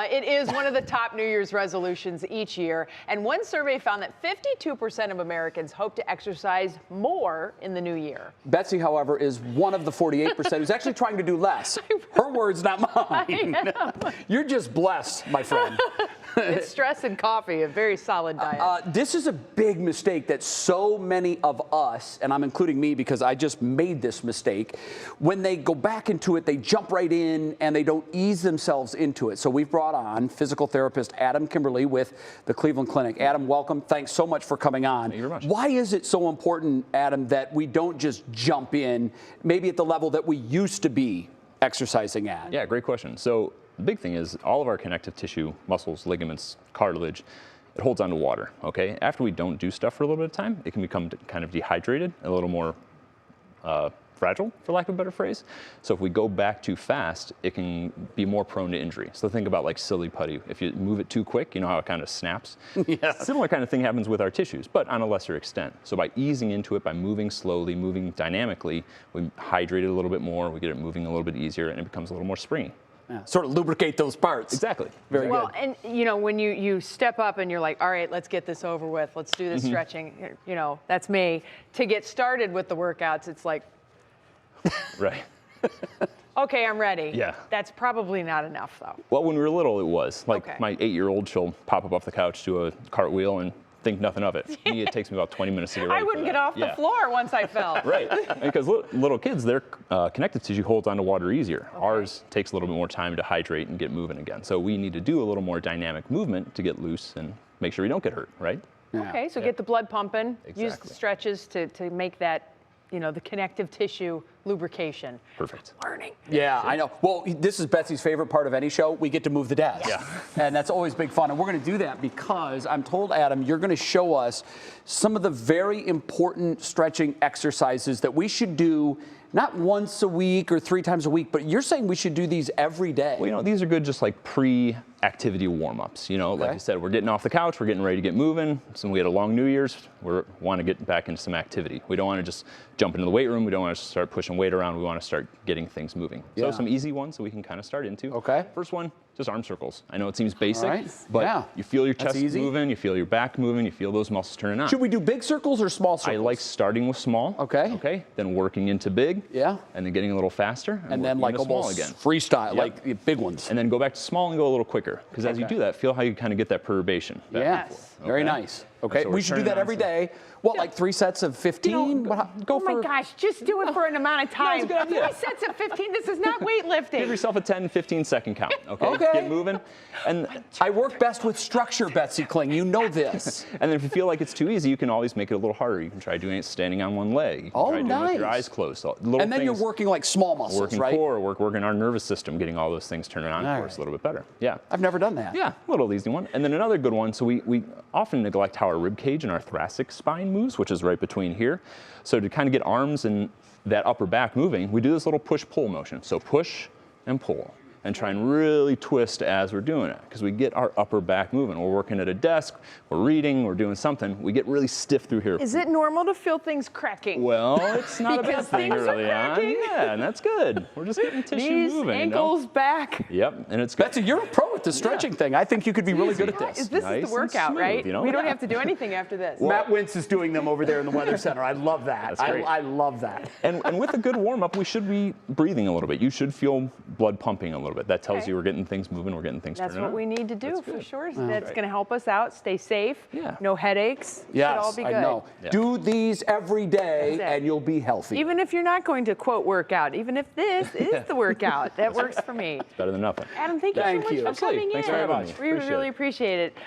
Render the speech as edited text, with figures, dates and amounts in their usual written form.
It is one of the top New Year's resolutions each year, and one survey found that 52% of Americans hope to exercise more in the new year. Betsy, however, is one of the 48% who's actually trying to do less. Her words, not mine. You're just blessed, my friend. It's stress and coffee, a very solid diet. This is a big mistake that so many of us, and I'm including me because I just made this mistake, when they go back into it, they jump right in and they don't ease themselves into it. So we've brought on physical therapist Adam Kimberly with the Cleveland Clinic. Adam, welcome. Thanks so much for coming on. Thank you very much. Why is it so important, Adam, that we don't just jump in, maybe at the level that we used to be exercising at? Yeah, great question. So the big thing is all of our connective tissue, muscles, ligaments, cartilage, it holds on to water, okay? After we don't do stuff for a little bit of time, it can become kind of dehydrated, a little more fragile, for lack of a better phrase. So if we go back too fast, it can be more prone to injury. So think about like silly putty. If you move it too quick, you know how it kind of snaps? Yeah. Similar kind of thing happens with our tissues, but on a lesser extent. So by easing into it, by moving slowly, moving dynamically, we hydrate it a little bit more, we get it moving a little bit easier, and it becomes a little more springy. Yeah. Sort of lubricate those parts. Exactly. Very well, good. and you know, when you step up and you're like, all right, let's get this over with, let's do the stretching, you know, that's me. To get started with the workouts, it's like, Right. okay, I'm ready. Yeah. That's probably not enough, though. Well, when we were little, it was. Like Okay. my 8-year-old, she'll pop up off the couch, do a cartwheel, and think nothing of it. Me, it takes me about 20 minutes to get ready I wouldn't for get that. off the floor once I fell. Right, because little kids, their connective tissue holds onto water easier. Okay. Ours takes a little bit more time to hydrate and get moving again. So we need to do a little more dynamic movement to get loose and make sure we don't get hurt, right? Yeah. Okay, so get the blood pumping, use Exactly. the stretches to make that, you know, the connective tissue lubrication. Perfect. Learning. Yeah, I know. Well, this is Betsy's favorite part of any show. We get to move the desk. Yeah. And that's always big fun. And we're going to do that because I'm told, Adam, you're going to show us some of the very important stretching exercises that we should do not once a week or 3 times a week, but you're saying we should do these every day. Well, you know, these are good just like pre-activity warm-ups. You know, like I said, we're getting off the couch, we're getting ready to get moving. So we had a long New Year's, we want to get back into some activity. We don't want to just jump into the weight room, we don't want to start pushing weight around, we want to start getting things moving. Yeah. So some easy ones that we can kind of start into. Okay. First one, just arm circles. I know it seems basic, right. but Yeah. you feel your That's chest easy. moving, you feel your back moving, you feel those muscles turning on. Should we do big circles or small circles? I like starting with small. Okay. Okay. Then working into big. Yeah. And then getting a little faster. And then working like into small almost again. freestyle, Yep. like the big ones. And then go back to small and go a little quicker. Because as you Okay. do that, feel how you kind of get that perturbation. back and Yes. forth, Very okay? nice. Okay. So We we're should do turning that on every some- day. What, like 3 sets of 15? Go Oh my for gosh, just do it for an amount of time. a good idea. 3 sets of 15, this is not Give weightlifting. yourself a 10, 15 second count. Okay. Okay. Get moving. And I work best with structure, Betsy Kling. You know this. and then if you feel like it's too easy, you can always make it a little harder. You can try doing it standing on one leg. You can Oh, try doing it with your nice. eyes closed. So little And then you're things, working like small muscles, working right? core, working our nervous system, getting all those things turning on All for us right. a little bit better. Yeah. I've never done that. Yeah, a little easy one. And then another good one, so we often neglect how our rib cage and our thoracic spine moves, which is right between here. So to kind of get arms and that upper back moving, we do this little push-pull motion. So push and pull. And try and really twist as we're doing it, because we get our upper back moving. We're working at a desk, we're reading, we're doing something, we get really stiff through here. Is it normal to feel things cracking? Well, it's not a bad Because thing things are early on. cracking. Yeah, and that's good. We're just getting tissue Knees, moving. ankles, You know? back. Yep, and it's good. Betsy, you're a pro at the stretching thing. I think you could be really good at this. This Nice is the and workout, smooth, right? you know? We don't Yeah. have to do anything after this. Matt Wintz is doing them over there in the Weather Center. I love that. That's great. I love that. And with a good warm-up, we should be breathing a little bit. You should feel blood pumping a little bit. That tells Okay. you we're getting things moving, we're getting things That's turning what on. we need to do That's for good. sure. That's Right. going to help us out. Stay safe. Yeah. No headaches. Should Yes, all be good. I know. Yeah. Do these every day That's it. and you'll be healthy. Even if you're not going to quote workout, even if this is the workout, that works for me. Better than nothing. Adam, thank you Thank so much you. for Absolutely. coming Thanks in. for having me. We Appreciate really it. appreciate it.